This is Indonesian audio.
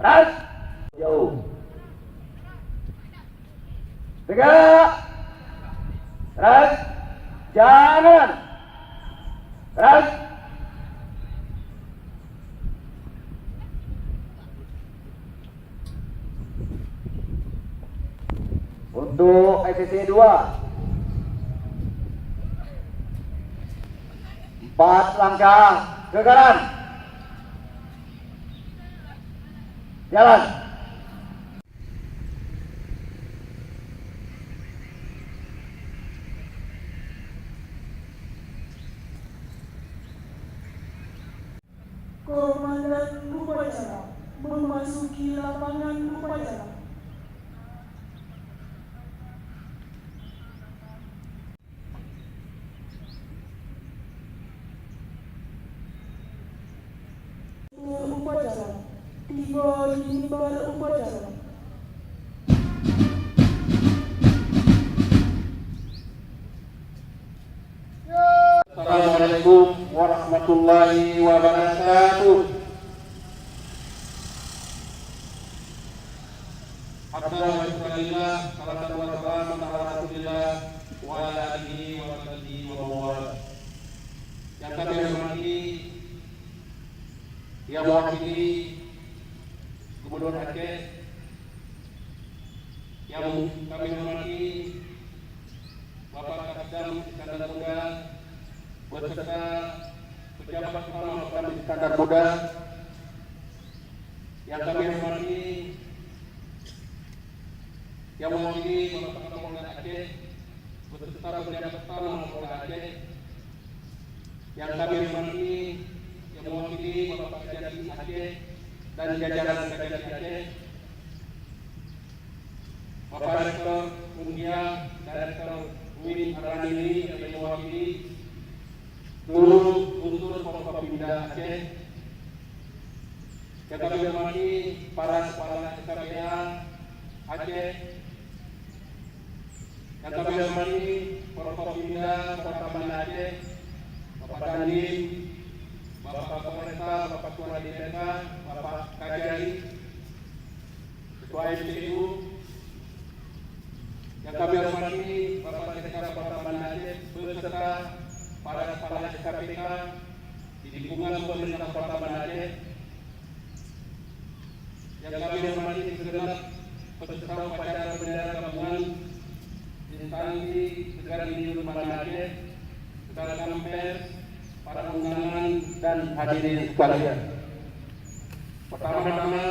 Ras. Jauh. Tegak. Ras. Jangan. Ras. Untuk SSC 2 4 langkah ke kanan, jalan. Komandan upacara memasuki lapangan upacara. Upacara tiba di mimbar upacara. Assalamualaikum warahmatullahi wabarakatuh. Alhamdulillah, salatu wassalamu ala Rasulillah wa ala alihi wa sahbihi wa mawala. Yang kami hormati, yang mewakili Gubernur Aceh, yang kami hormati Bapak Kasdam Iskandar Muda beserta pejabat utama Bapak Iskandar Muda, yang kami hormati yang mewakili Bapak Kapolda Aceh beserta pejabat utama Kapolda Aceh, yang kami hormati yang mewakili Bapak Kajati Aceh dan jajaran Kajati Aceh, Bapak Rektor Undia dan Rektor Win Aranili yang mewakili seluruh unsur Forkopimda Aceh, yang kami hormati para kepala SKPA Aceh, yang kami hormati Forkopimda Kota Banda Aceh, Bapak Dandim, Bapak Kapolresta, Bapak Ketua DPRK, Bapak Kajari, Ketua MPU, yang kami hormati Bapak Sekda Kota Banda Aceh beserta para kepala SKPK di lingkungan pemerintah Kota Banda Aceh, yang kami hormati segenap peserta upacara bendera gabungan instansi negara di Banda Aceh, rekan pers, para undangan dan hadirin sekalian. Pertama-tama